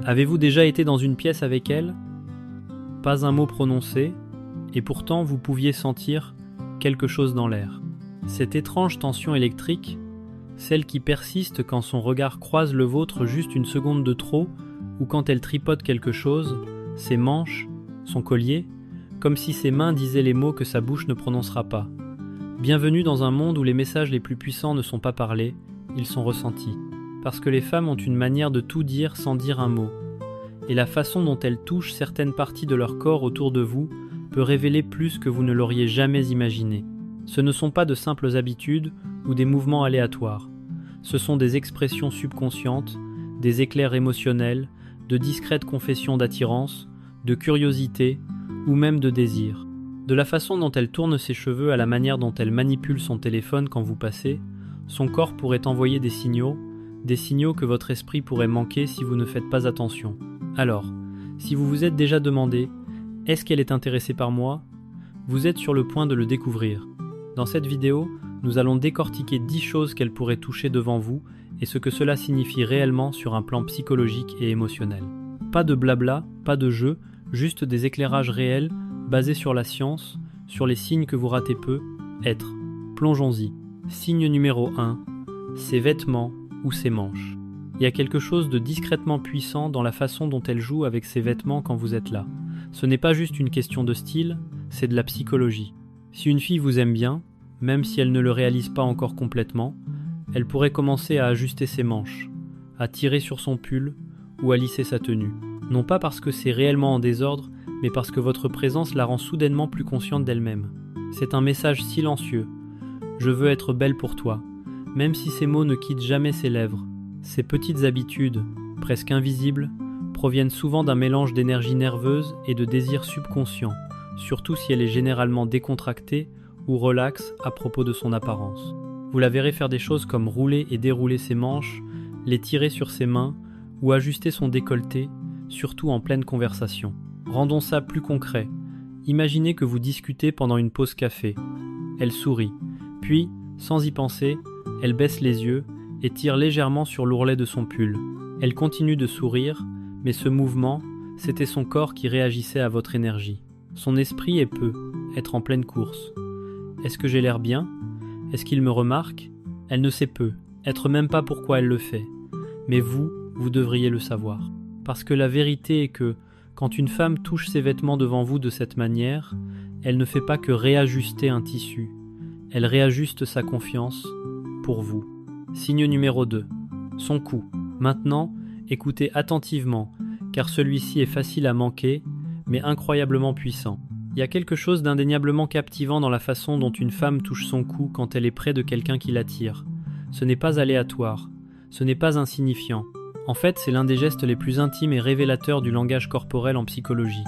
Avez-vous déjà été dans une pièce avec elle? Pas un mot prononcé, et pourtant vous pouviez sentir quelque chose dans l'air. Cette étrange tension électrique, celle qui persiste quand son regard croise le vôtre juste une seconde de trop, ou quand elle tripote quelque chose, ses manches, son collier, comme si ses mains disaient les mots que sa bouche ne prononcera pas. Bienvenue dans un monde où les messages les plus puissants ne sont pas parlés, ils sont ressentis. Parce que les femmes ont une manière de tout dire sans dire un mot. Et la façon dont elles touchent certaines parties de leur corps autour de vous peut révéler plus que vous ne l'auriez jamais imaginé. Ce ne sont pas de simples habitudes ou des mouvements aléatoires. Ce sont des expressions subconscientes, des éclairs émotionnels, de discrètes confessions d'attirance, de curiosité ou même de désir. De la façon dont elle tourne ses cheveux à la manière dont elle manipule son téléphone quand vous passez, son corps pourrait envoyer des signaux que votre esprit pourrait manquer si vous ne faites pas attention. Alors, si vous vous êtes déjà demandé « Est-ce qu'elle est intéressée par moi ?», vous êtes sur le point de le découvrir. Dans cette vidéo, nous allons décortiquer 10 choses qu'elle pourrait toucher devant vous et ce que cela signifie réellement sur un plan psychologique et émotionnel. Pas de blabla, pas de jeu, juste des éclairages réels basés sur la science, sur les signes que vous ratez peu, être. Plongeons-y. Signe numéro 1, ses vêtements ou ses manches. Il y a quelque chose de discrètement puissant dans la façon dont elle joue avec ses vêtements quand vous êtes là. Ce n'est pas juste une question de style, c'est de la psychologie. Si une fille vous aime bien, même si elle ne le réalise pas encore complètement, elle pourrait commencer à ajuster ses manches, à tirer sur son pull ou à lisser sa tenue. Non pas parce que c'est réellement en désordre, mais parce que votre présence la rend soudainement plus consciente d'elle-même. C'est un message silencieux. Je veux être belle pour toi, même si ces mots ne quittent jamais ses lèvres. Ces petites habitudes, presque invisibles, proviennent souvent d'un mélange d'énergie nerveuse et de désir subconscient, surtout si elle est généralement décontractée ou relaxe à propos de son apparence. Vous la verrez faire des choses comme rouler et dérouler ses manches, les tirer sur ses mains ou ajuster son décolleté, surtout en pleine conversation. Rendons ça plus concret. Imaginez que vous discutez pendant une pause café. Elle sourit, puis, sans y penser, elle baisse les yeux et tire légèrement sur l'ourlet de son pull. Elle continue de sourire, mais ce mouvement, c'était son corps qui réagissait à votre énergie. Son esprit est peu, être en pleine course. Est-ce que j'ai l'air bien? Est-ce qu'il me remarque? Elle ne sait peu, être même pas pourquoi elle le fait. Mais vous devriez le savoir. Parce que la vérité est que, quand une femme touche ses vêtements devant vous de cette manière, elle ne fait pas que réajuster un tissu. Elle réajuste sa confiance pour vous. Signe numéro 2. Son cou. Maintenant, écoutez attentivement, car celui-ci est facile à manquer, mais incroyablement puissant. Il y a quelque chose d'indéniablement captivant dans la façon dont une femme touche son cou quand elle est près de quelqu'un qui l'attire. Ce n'est pas aléatoire, ce n'est pas insignifiant. En fait, c'est l'un des gestes les plus intimes et révélateurs du langage corporel en psychologie.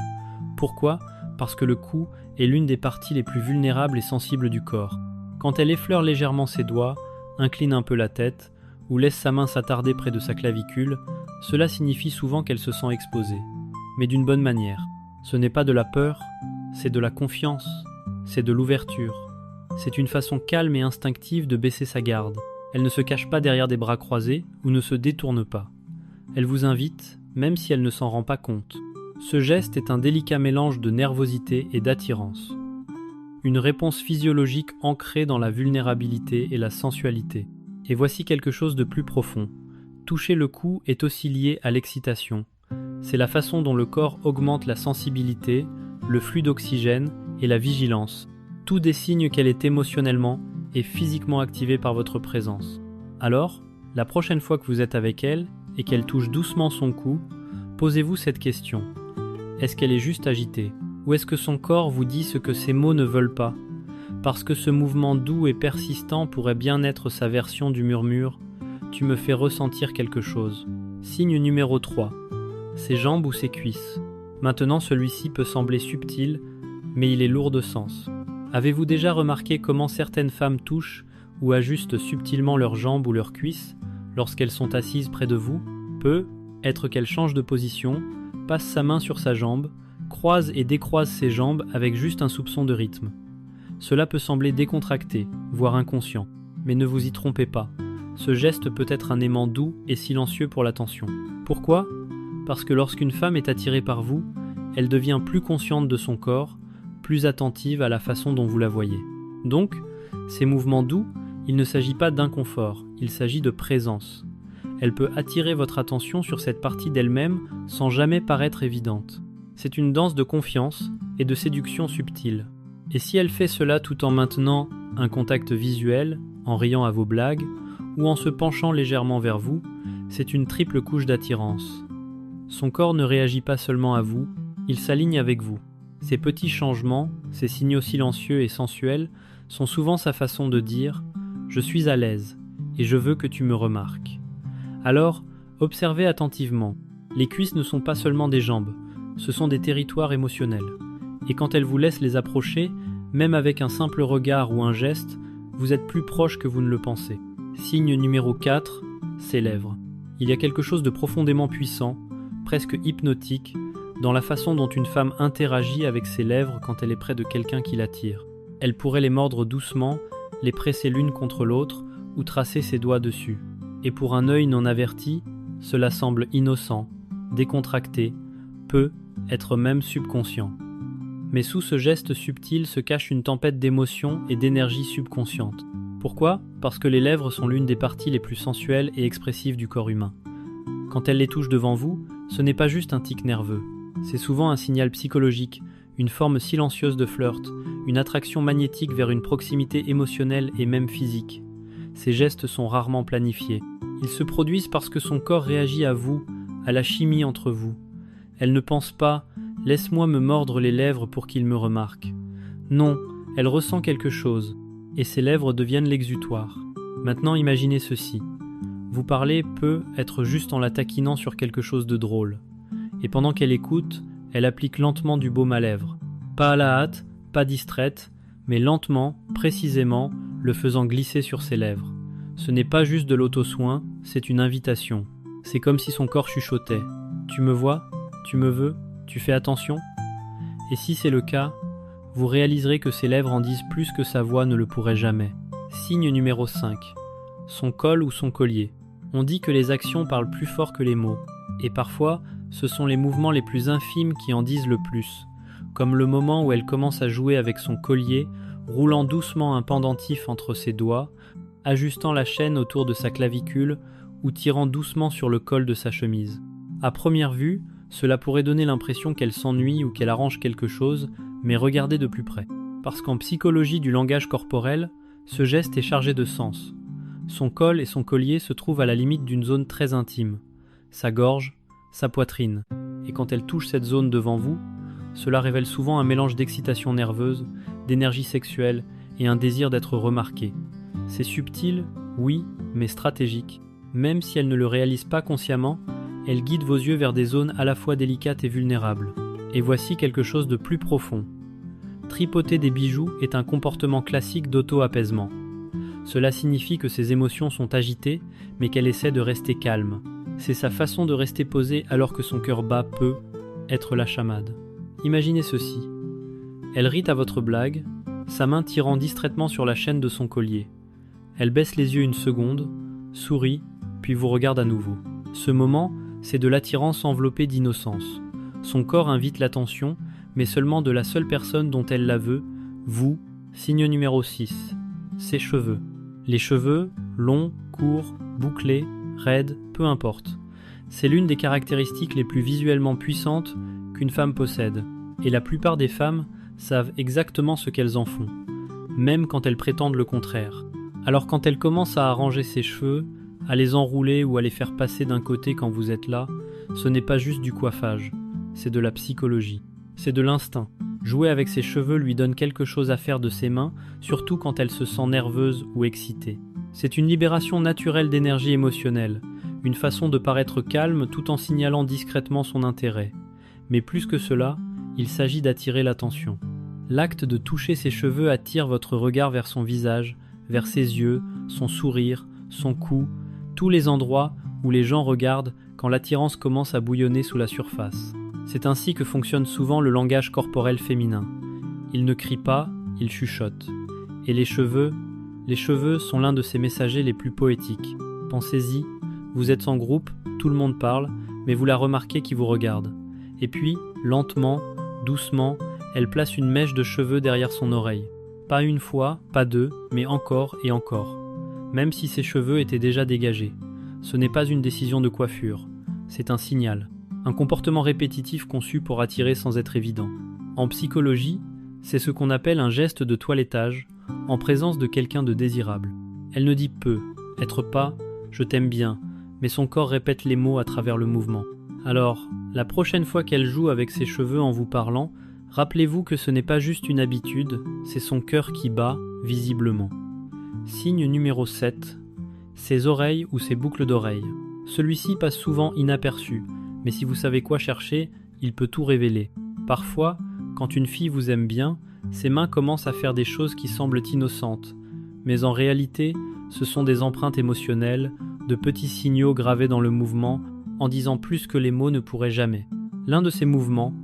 Pourquoi ? Parce que le cou est l'une des parties les plus vulnérables et sensibles du corps. Quand elle effleure légèrement ses doigts, incline un peu la tête, ou laisse sa main s'attarder près de sa clavicule, cela signifie souvent qu'elle se sent exposée. Mais d'une bonne manière. Ce n'est pas de la peur, c'est de la confiance, c'est de l'ouverture. C'est une façon calme et instinctive de baisser sa garde. Elle ne se cache pas derrière des bras croisés ou ne se détourne pas. Elle vous invite, même si elle ne s'en rend pas compte. Ce geste est un délicat mélange de nervosité et d'attirance. Une réponse physiologique ancrée dans la vulnérabilité et la sensualité. Et voici quelque chose de plus profond. Toucher le cou est aussi lié à l'excitation. C'est la façon dont le corps augmente la sensibilité, le flux d'oxygène et la vigilance. Tout des signes qu'elle est émotionnellement et physiquement activée par votre présence. Alors, la prochaine fois que vous êtes avec elle et qu'elle touche doucement son cou, posez-vous cette question. Est-ce qu'elle est juste agitée? Ou est-ce que son corps vous dit ce que ses mots ne veulent pas? Parce que ce mouvement doux et persistant pourrait bien être sa version du murmure « Tu me fais ressentir quelque chose ». Signe numéro 3. Ses jambes ou ses cuisses. Maintenant, celui-ci peut sembler subtil, mais il est lourd de sens. Avez-vous déjà remarqué comment certaines femmes touchent ou ajustent subtilement leurs jambes ou leurs cuisses lorsqu'elles sont assises près de vous? Peut être qu'elle change de position, passe sa main sur sa jambe, croise et décroise ses jambes avec juste un soupçon de rythme. Cela peut sembler décontracté, voire inconscient, mais ne vous y trompez pas. Ce geste peut être un aimant doux et silencieux pour l'attention. Pourquoi ? parce que lorsqu'une femme est attirée par vous, elle devient plus consciente de son corps, plus attentive à la façon dont vous la voyez. Donc, ces mouvements doux, il ne s'agit pas d'inconfort, il s'agit de présence. Elle peut attirer votre attention sur cette partie d'elle-même sans jamais paraître évidente. C'est une danse de confiance et de séduction subtile. Et si elle fait cela tout en maintenant un contact visuel, en riant à vos blagues, ou en se penchant légèrement vers vous, c'est une triple couche d'attirance. Son corps ne réagit pas seulement à vous, il s'aligne avec vous. Ces petits changements, ces signaux silencieux et sensuels, sont souvent sa façon de dire « Je suis à l'aise et je veux que tu me remarques ». Alors, observez attentivement. Les cuisses ne sont pas seulement des jambes, ce sont des territoires émotionnels. Et quand elle vous laisse les approcher, même avec un simple regard ou un geste, vous êtes plus proche que vous ne le pensez. Signe numéro 4, ses lèvres. Il y a quelque chose de profondément puissant, presque hypnotique, dans la façon dont une femme interagit avec ses lèvres quand elle est près de quelqu'un qui l'attire. Elle pourrait les mordre doucement, les presser l'une contre l'autre ou tracer ses doigts dessus. Et pour un œil non averti, cela semble innocent, décontracté, peut être même subconscient. Mais sous ce geste subtil se cache une tempête d'émotions et d'énergie subconsciente. Pourquoi ? Parce que les lèvres sont l'une des parties les plus sensuelles et expressives du corps humain. Quand elle les touche devant vous, ce n'est pas juste un tic nerveux. C'est souvent un signal psychologique, une forme silencieuse de flirt, une attraction magnétique vers une proximité émotionnelle et même physique. Ces gestes sont rarement planifiés. Ils se produisent parce que son corps réagit à vous, à la chimie entre vous. Elle ne pense pas « laisse-moi me mordre les lèvres pour qu'il me remarque ». Non, elle ressent quelque chose, et ses lèvres deviennent l'exutoire. Maintenant imaginez ceci. Vous parlez peut être juste en la taquinant sur quelque chose de drôle. Et pendant qu'elle écoute, elle applique lentement du baume à lèvres. Pas à la hâte, pas distraite, mais lentement, précisément, le faisant glisser sur ses lèvres. Ce n'est pas juste de l'auto-soin, c'est une invitation. C'est comme si son corps chuchotait. « Tu me vois ? Tu me veux ? Tu fais attention ?» Et si c'est le cas, vous réaliserez que ses lèvres en disent plus que sa voix ne le pourrait jamais. Signe numéro 5. Son col ou son collier. On dit que les actions parlent plus fort que les mots. Et parfois, ce sont les mouvements les plus infimes qui en disent le plus. Comme le moment où elle commence à jouer avec son collier, roulant doucement un pendentif entre ses doigts, ajustant la chaîne autour de sa clavicule ou tirant doucement sur le col de sa chemise. À première vue, cela pourrait donner l'impression qu'elle s'ennuie ou qu'elle arrange quelque chose, mais regardez de plus près. Parce qu'en psychologie du langage corporel, ce geste est chargé de sens. Son col et son collier se trouvent à la limite d'une zone très intime, sa gorge, sa poitrine. Et quand elle touche cette zone devant vous, cela révèle souvent un mélange d'excitation nerveuse, d'énergie sexuelle et un désir d'être remarqué. C'est subtil, oui, mais stratégique. Même si elle ne le réalise pas consciemment, elle guide vos yeux vers des zones à la fois délicates et vulnérables. Et voici quelque chose de plus profond. Tripoter des bijoux est un comportement classique d'auto-apaisement. Cela signifie que ses émotions sont agitées, mais qu'elle essaie de rester calme. C'est sa façon de rester posée alors que son cœur bat peut être la chamade. Imaginez ceci. Elle rit à votre blague, sa main tirant distraitement sur la chaîne de son collier. Elle baisse les yeux une seconde, sourit, puis vous regarde à nouveau. Ce moment, c'est de l'attirance enveloppée d'innocence. Son corps invite l'attention, mais seulement de la seule personne dont elle la veut, vous, signe numéro 6. Ses cheveux. Les cheveux, longs, courts, bouclés, raides, peu importe. C'est l'une des caractéristiques les plus visuellement puissantes qu'une femme possède, et la plupart des femmes savent exactement ce qu'elles en font, même quand elles prétendent le contraire. Alors quand elle commence à arranger ses cheveux, à les enrouler ou à les faire passer d'un côté quand vous êtes là, ce n'est pas juste du coiffage, c'est de la psychologie, c'est de l'instinct. Jouer avec ses cheveux lui donne quelque chose à faire de ses mains, surtout quand elle se sent nerveuse ou excitée. C'est une libération naturelle d'énergie émotionnelle, une façon de paraître calme tout en signalant discrètement son intérêt. Mais plus que cela, il s'agit d'attirer l'attention. L'acte de toucher ses cheveux attire votre regard vers son visage, vers ses yeux, son sourire, son cou, tous les endroits où les gens regardent quand l'attirance commence à bouillonner sous la surface. C'est ainsi que fonctionne souvent le langage corporel féminin. Il ne crie pas, il chuchote. Et les cheveux sont l'un de ces messagers les plus poétiques. Pensez-y, vous êtes en groupe, tout le monde parle, mais vous la remarquez qui vous regarde. Et puis, lentement, doucement, elle place une mèche de cheveux derrière son oreille. Pas une fois, pas deux, mais encore et encore. Même si ses cheveux étaient déjà dégagés. Ce n'est pas une décision de coiffure, c'est un signal. Un comportement répétitif conçu pour attirer sans être évident. En psychologie, c'est ce qu'on appelle un geste de toilettage, en présence de quelqu'un de désirable. Elle ne dit peu, être pas, je t'aime bien, mais son corps répète les mots à travers le mouvement. Alors, la prochaine fois qu'elle joue avec ses cheveux en vous parlant, rappelez-vous que ce n'est pas juste une habitude, c'est son cœur qui bat, visiblement. Signe numéro 7, ses oreilles ou ses boucles d'oreilles. Celui-ci passe souvent inaperçu, mais si vous savez quoi chercher, il peut tout révéler. Parfois, quand une fille vous aime bien, ses mains commencent à faire des choses qui semblent innocentes, mais en réalité, ce sont des empreintes émotionnelles, de petits signaux gravés dans le mouvement, en disant plus que les mots ne pourraient jamais. L'un de ces mouvements,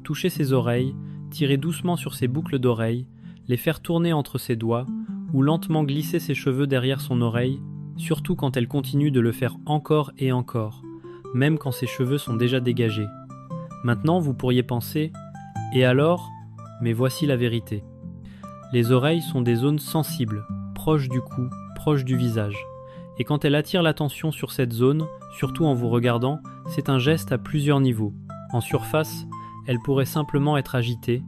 toucher ses oreilles, tirer doucement sur ses boucles d'oreilles, les faire tourner entre ses doigts, ou lentement glisser ses cheveux derrière son oreille, surtout quand elle continue de le faire encore et encore, même quand ses cheveux sont déjà dégagés. Maintenant, vous pourriez penser « Et alors ?» Mais voici la vérité. Les oreilles sont des zones sensibles, proches du cou, proches du visage. Et quand elle attire l'attention sur cette zone, surtout en vous regardant, c'est un geste à plusieurs niveaux. En surface, elle pourrait simplement être agitée,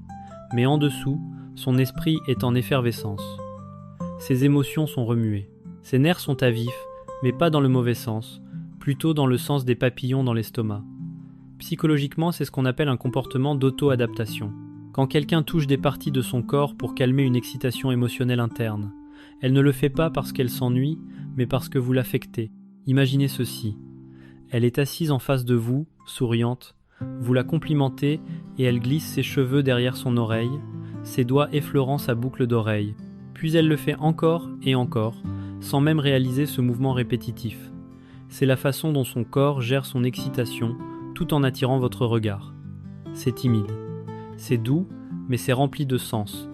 mais en dessous, son esprit est en effervescence. Ses émotions sont remuées. Ses nerfs sont à vif, mais pas dans le mauvais sens, plutôt dans le sens des papillons dans l'estomac. Psychologiquement, c'est ce qu'on appelle un comportement d'auto-adaptation. Quand quelqu'un touche des parties de son corps pour calmer une excitation émotionnelle interne, elle ne le fait pas parce qu'elle s'ennuie, mais parce que vous l'affectez. Imaginez ceci. Elle est assise en face de vous, souriante, vous la complimentez et elle glisse ses cheveux derrière son oreille, ses doigts effleurant sa boucle d'oreille. Puis elle le fait encore et encore, sans même réaliser ce mouvement répétitif. C'est la façon dont son corps gère son excitation, tout en attirant votre regard. C'est timide. C'est doux, mais c'est rempli de sens.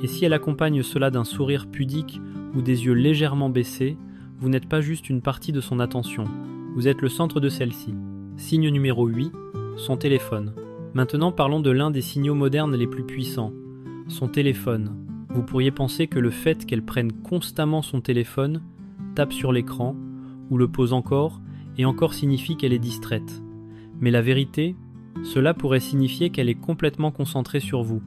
Et si elle accompagne cela d'un sourire pudique ou des yeux légèrement baissés, vous n'êtes pas juste une partie de son attention, vous êtes le centre de celle-ci. Signe numéro 8, son téléphone. Maintenant parlons de l'un des signaux modernes les plus puissants, son téléphone. Vous pourriez penser que le fait qu'elle prenne constamment son téléphone, tape sur l'écran, ou le pose encore, et encore signifie qu'elle est distraite. Mais la vérité, cela pourrait signifier qu'elle est complètement concentrée sur vous,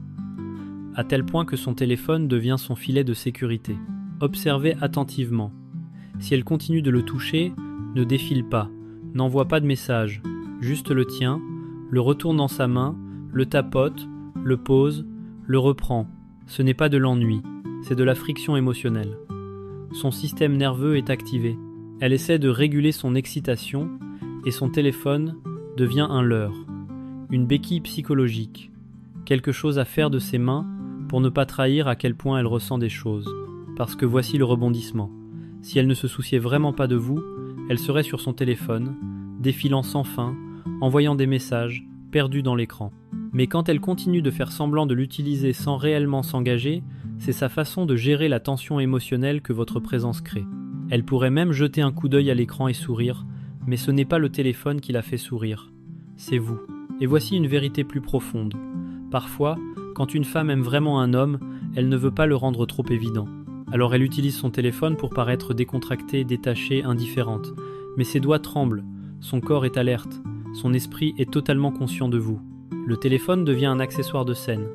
à tel point que son téléphone devient son filet de sécurité. Observez attentivement. Si elle continue de le toucher, ne défile pas, n'envoie pas de message, juste le tient, le retourne dans sa main, le tapote, le pose, le reprend. Ce n'est pas de l'ennui, c'est de la friction émotionnelle. Son système nerveux est activé. Elle essaie de réguler son excitation et son téléphone devient un leurre, une béquille psychologique, quelque chose à faire de ses mains pour ne pas trahir à quel point elle ressent des choses. Parce que voici le rebondissement. Si elle ne se souciait vraiment pas de vous, elle serait sur son téléphone, défilant sans fin, envoyant des messages, perdue dans l'écran. Mais quand elle continue de faire semblant de l'utiliser sans réellement s'engager, c'est sa façon de gérer la tension émotionnelle que votre présence crée. Elle pourrait même jeter un coup d'œil à l'écran et sourire, mais ce n'est pas le téléphone qui la fait sourire, c'est vous. Et voici une vérité plus profonde. Parfois, quand une femme aime vraiment un homme, elle ne veut pas le rendre trop évident. Alors elle utilise son téléphone pour paraître décontractée, détachée, indifférente. Mais ses doigts tremblent, son corps est alerte, son esprit est totalement conscient de vous. Le téléphone devient un accessoire de scène,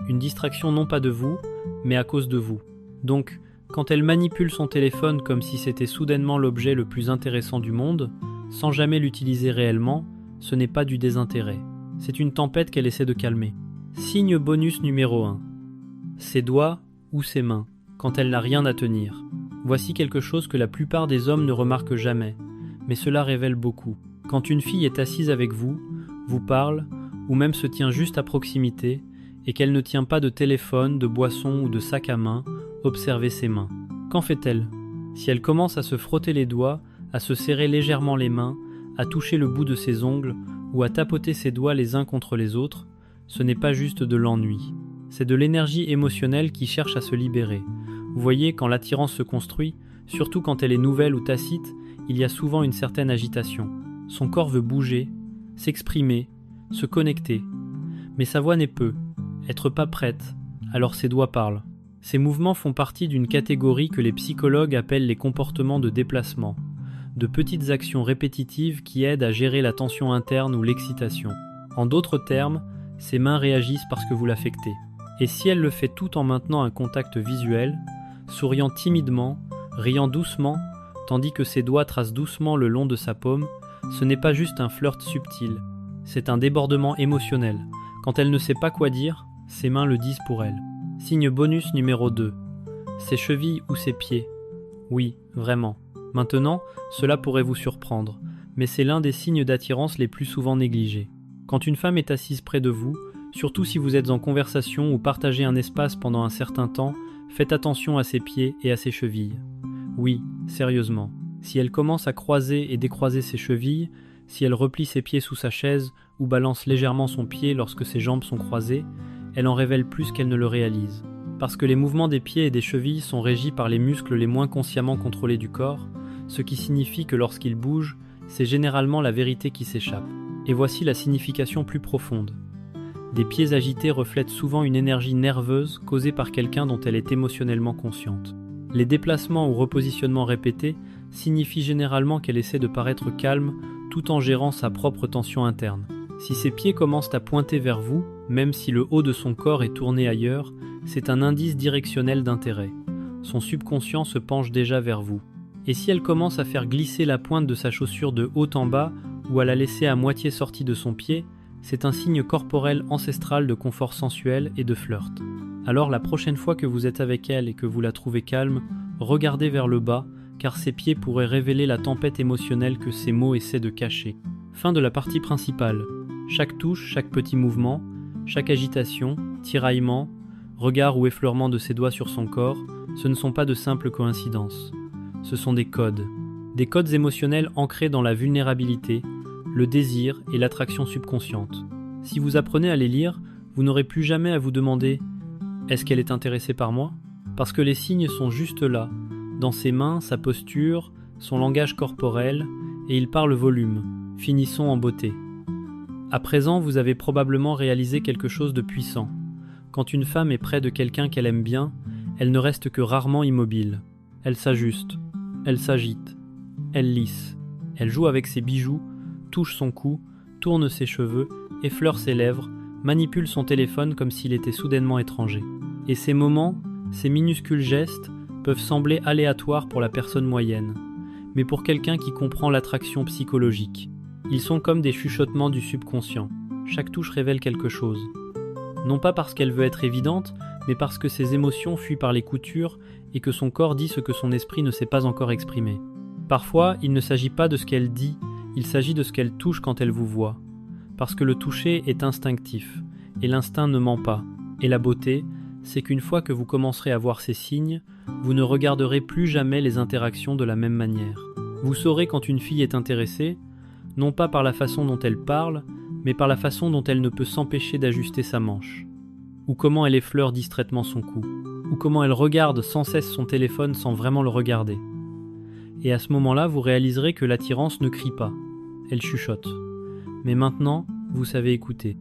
une distraction non pas de vous, mais à cause de vous. Donc, quand elle manipule son téléphone comme si c'était soudainement l'objet le plus intéressant du monde, sans jamais l'utiliser réellement, ce n'est pas du désintérêt. C'est une tempête qu'elle essaie de calmer. Signe bonus numéro 1. Ses doigts ou ses mains, quand elle n'a rien à tenir. Voici quelque chose que la plupart des hommes ne remarquent jamais, mais cela révèle beaucoup. Quand une fille est assise avec vous, vous parle, ou même se tient juste à proximité, et qu'elle ne tient pas de téléphone, de boisson ou de sac à main, observez ses mains. Qu'en fait-elle? Si elle commence à se frotter les doigts, à se serrer légèrement les mains, à toucher le bout de ses ongles, ou à tapoter ses doigts les uns contre les autres, ce n'est pas juste de l'ennui. C'est de l'énergie émotionnelle qui cherche à se libérer. Vous voyez, quand l'attirance se construit, surtout quand elle est nouvelle ou tacite, il y a souvent une certaine agitation. Son corps veut bouger, s'exprimer, se connecter. Mais sa voix n'est peu, être pas prête, alors ses doigts parlent. Ces mouvements font partie d'une catégorie que les psychologues appellent les comportements de déplacement, de petites actions répétitives qui aident à gérer la tension interne ou l'excitation. En d'autres termes, ses mains réagissent parce que vous l'affectez. Et si elle le fait tout en maintenant un contact visuel, souriant timidement, riant doucement, tandis que ses doigts tracent doucement le long de sa paume, ce n'est pas juste un flirt subtil, c'est un débordement émotionnel. Quand elle ne sait pas quoi dire, ses mains le disent pour elle. Signe bonus numéro 2. Ses chevilles ou ses pieds. Oui, vraiment. Maintenant, cela pourrait vous surprendre, mais c'est l'un des signes d'attirance les plus souvent négligés. Quand une femme est assise près de vous, surtout si vous êtes en conversation ou partagez un espace pendant un certain temps, faites attention à ses pieds et à ses chevilles. Oui, sérieusement. Si elle commence à croiser et décroiser ses chevilles, si elle replie ses pieds sous sa chaise ou balance légèrement son pied lorsque ses jambes sont croisées, elle en révèle plus qu'elle ne le réalise. Parce que les mouvements des pieds et des chevilles sont régis par les muscles les moins consciemment contrôlés du corps, ce qui signifie que lorsqu'ils bougent, c'est généralement la vérité qui s'échappe. Et voici la signification plus profonde. Des pieds agités reflètent souvent une énergie nerveuse causée par quelqu'un dont elle est émotionnellement consciente. Les déplacements ou repositionnements répétés signifient généralement qu'elle essaie de paraître calme tout en gérant sa propre tension interne. Si ses pieds commencent à pointer vers vous, même si le haut de son corps est tourné ailleurs, c'est un indice directionnel d'intérêt. Son subconscient se penche déjà vers vous. Et si elle commence à faire glisser la pointe de sa chaussure de haut en bas ou à la laisser à moitié sortie de son pied, c'est un signe corporel ancestral de confort sensuel et de flirt. Alors la prochaine fois que vous êtes avec elle et que vous la trouvez calme, regardez vers le bas, car ses pieds pourraient révéler la tempête émotionnelle que ces mots essaient de cacher. Fin de la partie principale. Chaque touche, chaque petit mouvement, chaque agitation, tiraillement, regard ou effleurement de ses doigts sur son corps, ce ne sont pas de simples coïncidences. Ce sont des codes émotionnels ancrés dans la vulnérabilité, le désir et l'attraction subconsciente. Si vous apprenez à les lire, vous n'aurez plus jamais à vous demander « Est-ce qu'elle est intéressée par moi ?» Parce que les signes sont juste là, dans ses mains, sa posture, son langage corporel, et ils parlent volume. Finissons en beauté. À présent, vous avez probablement réalisé quelque chose de puissant. Quand une femme est près de quelqu'un qu'elle aime bien, elle ne reste que rarement immobile. Elle s'ajuste, elle s'agite, elle lisse, elle joue avec ses bijoux, touche son cou, tourne ses cheveux, effleure ses lèvres, manipule son téléphone comme s'il était soudainement étranger. Et ces moments, ces minuscules gestes, peuvent sembler aléatoires pour la personne moyenne, mais pour quelqu'un qui comprend l'attraction psychologique. Ils sont comme des chuchotements du subconscient. Chaque touche révèle quelque chose. Non pas parce qu'elle veut être évidente, mais parce que ses émotions fuient par les coutures et que son corps dit ce que son esprit ne sait pas encore exprimer. Parfois, il ne s'agit pas de ce qu'elle dit, il s'agit de ce qu'elle touche quand elle vous voit. Parce que le toucher est instinctif, et l'instinct ne ment pas. Et la beauté, c'est qu'une fois que vous commencerez à voir ces signes, vous ne regarderez plus jamais les interactions de la même manière. Vous saurez quand une fille est intéressée, non pas par la façon dont elle parle, mais par la façon dont elle ne peut s'empêcher d'ajuster sa manche, ou comment elle effleure distraitement son cou, ou comment elle regarde sans cesse son téléphone sans vraiment le regarder. Et à ce moment-là, vous réaliserez que l'attirance ne crie pas, elle chuchote. Mais maintenant, vous savez écouter.